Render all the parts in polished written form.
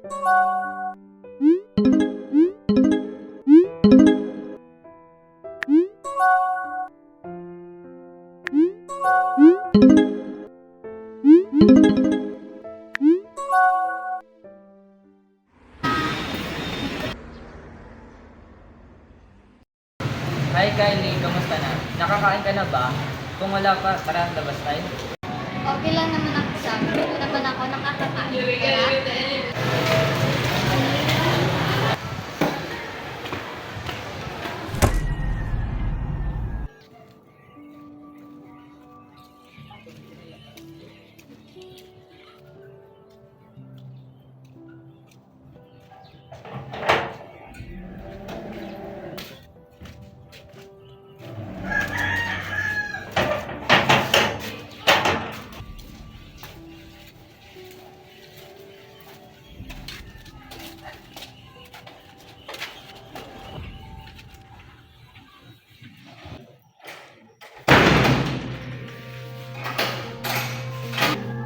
Hi Kylie, kamusta na? Nakakain ka na ba? Kung wala pa, tara, labas tayo. Okay lang naman ako sa akin. Hindi naman ako nakakakain. Kaya,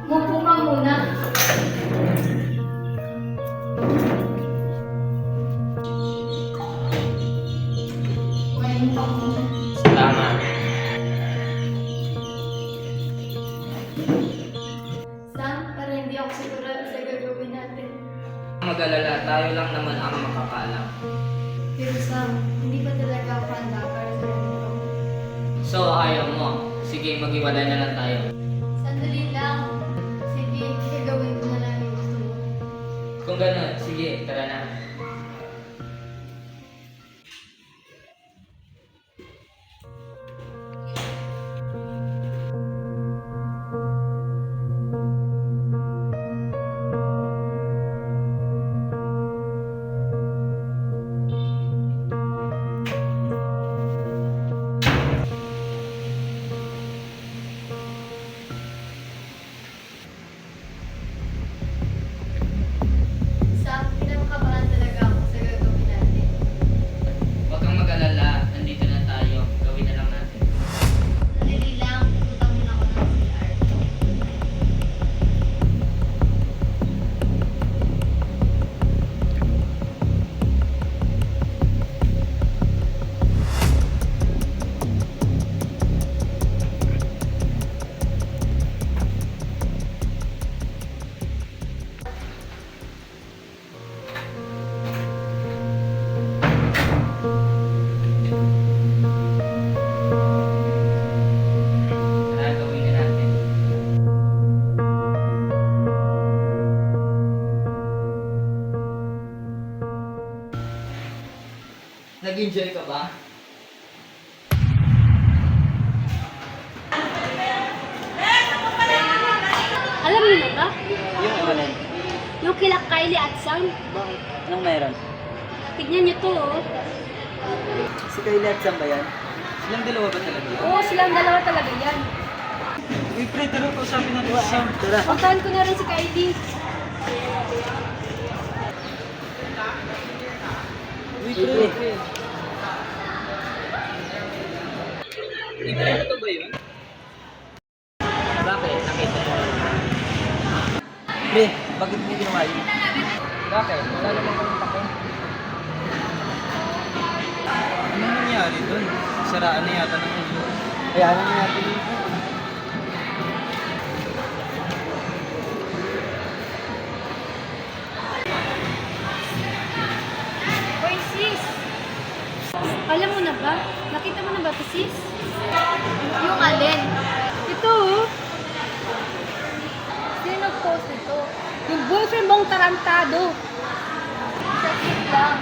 mupo ka muna. Ngayon pa muna. Tama. Sam, para hindi ako sigurado sa gagawin natin. Mag-alala, tayo lang naman ang makakaalam. Pero Sam, hindi pa talaga ako handa para sa ganito. So, ayaw mo. Sige, mag-iwalay na lang tayo. Sandali lang. Sige, gagawin ko na lang yung gusto mo. Kung gano'n, sige, tara na. Sam, kinakabahan talaga ako sa gagawin natin. Huwag kang mag-alala, nandito na tayo. Gawin na lang natin. Sandali lang, pupunta muna ako ng CR. Tara, gawin na natin. Nag-enjoy ka ba? Alam niyo na ba? Yung Evelyn. Yung kila Kylie at Sam. Bakit? Anong meron? Tignan niyo to, oh. Si Kylie at Sam ba yan? Silang dalawa ba talaga yan? Oo, silang dalawa talaga yan. Uy, pre, tara ko sabi natin si Sam. Tara. Puntahan ko na rin si Kylie. Uy, pre. Ano ba yun? Bakit? Nakita mo. Pre, bakit mo ginawa yun? Bakit? Wala naman kami pake. Anong nangyari dun? Saraan na yata ng ulo. Kaya na natin yun. Hoy, sis! Alam mo na ba? Nakita mo na ba ito, sis? Yung alin? Ito, oh. Sino nag-post ito? Yung boyfriend mong tarantado. Sakit lang.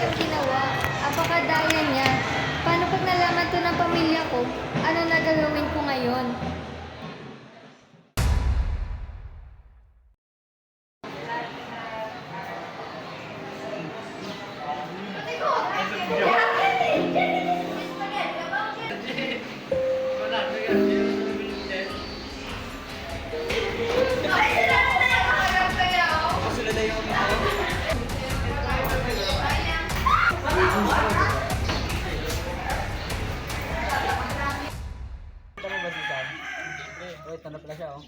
Ang ginawa, apakadaya niya. Paano pag nalaman to ng pamilya ko, ano na gagawin ko ngayon? Sila na yung Tama ba si Sam? Ito na pala siya, oh.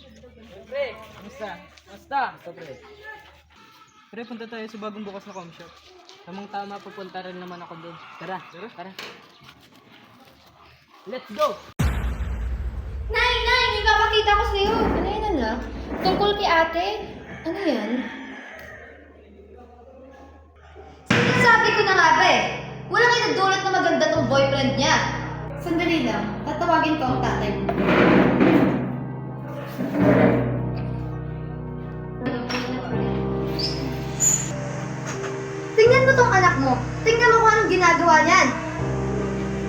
Pre, kamusta? Kamusta? Ito, pre. Pre, punta tayo sa bagong bukas na com shop. Tamang tama, pupunta rin naman ako doon. Tara, tara. Let's go! Nay! May papakita ko sa'yo. Ano yan, anak? Tungkol kay ate? Ano yan? Sabi ko na nga ba eh, wala kayo nagdulot na maganda tong boyfriend niya. Sandali lang, tatawagin ko ang tatay mo. Tingnan mo tong anak mo. Tingnan mo kung anong ginagawa niyan.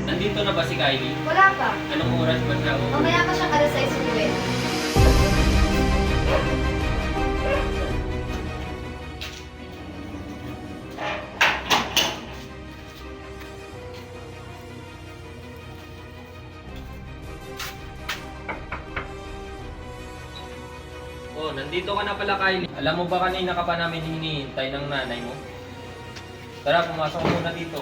Nandito na ba si Kylie? Wala pa. Anong oras ba siya? Mamaya pa siyang alas 6 uwi. Oh, nandito ka na pala, Kylie. Alam mo ba kanina ka pa namin hinihintay ng nanay mo? Tara, pumasok muna dito.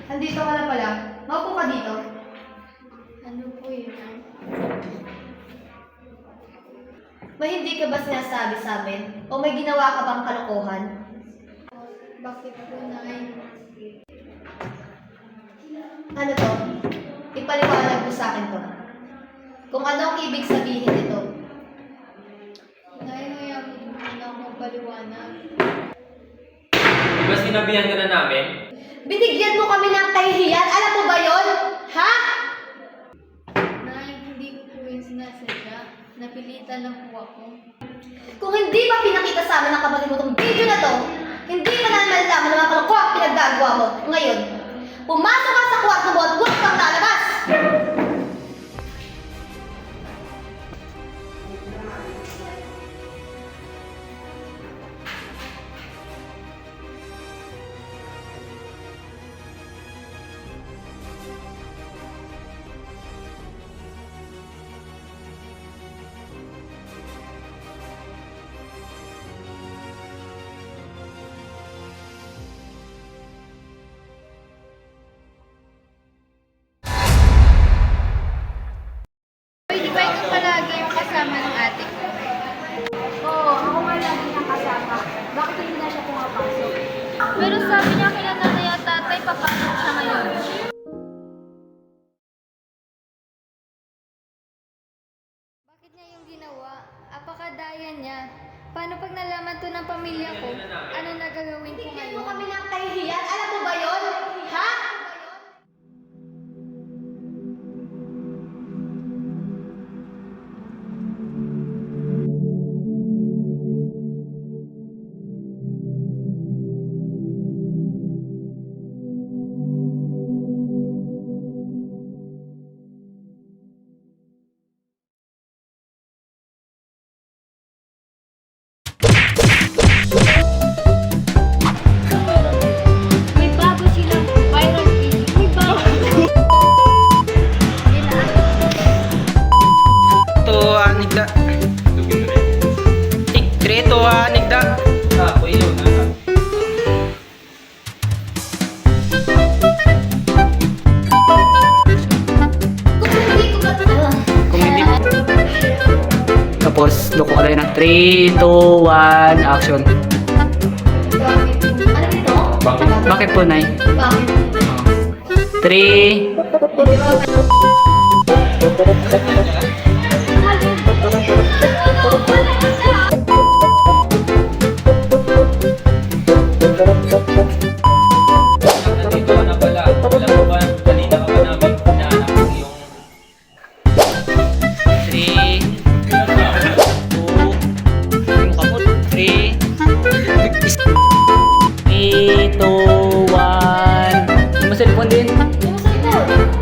Andito ka na pala. Maupo ka dito. Ano po yun? May hindi ka ba sinasabi sa amin? O may ginawa ka bang kalokohan? Bakit po, Nay? Ano to? Ipaliwanag mo sa akin to. Kung ano ang ibig sabihin nito. Nay, hayaan mo muna ako magpaliwanag. Di ba sinabihan ka na namin? Binigyan mo kami ng kahihiyan. Alam mo ba yon? Ha? Nay, hindi ko po yung sinasadya. Napilitan lang po ako. Kung hindi pa pinakita sa amin ng kapatid mo tong video na to, hindi pa namin malalaman na mga kalukok pinagdagawa mo. Ngayon, pumasok ka sa kwarto mo at huwag kang lalabas! Pwede ba ikaw palagi yung kasama ng ate ko? Oo, ako nga lagi niyang kasama. Bakit hindi na siya pumapasok? Pero sabi niya kina nanay at tatay, papasok siya ngayon. Bakit niya yung ginawa? Apakadaya niya. Paano pag nalaman to ng pamilya ko? Ano na gagawin ko Binigyan mo ngayon? kami ng kahihiyan. Alam mo ba yon? Ha? May bago silang viral video. May bago. Nigda. Tikre nigda. Ah, po yun. Kung hindi ko ba... Kung hindi. Tapos, loko ka rin na 3, 2, 1, action. Bakit? Ano dito? Bakit po, Nay? Bakit? 3, Nandito ka na pala. Alam mo ba, kanina ka pa namin hinahanap yung 3, 2, yung kamot. 3, 2, 1. Yung cellphone din. Yung cellphone.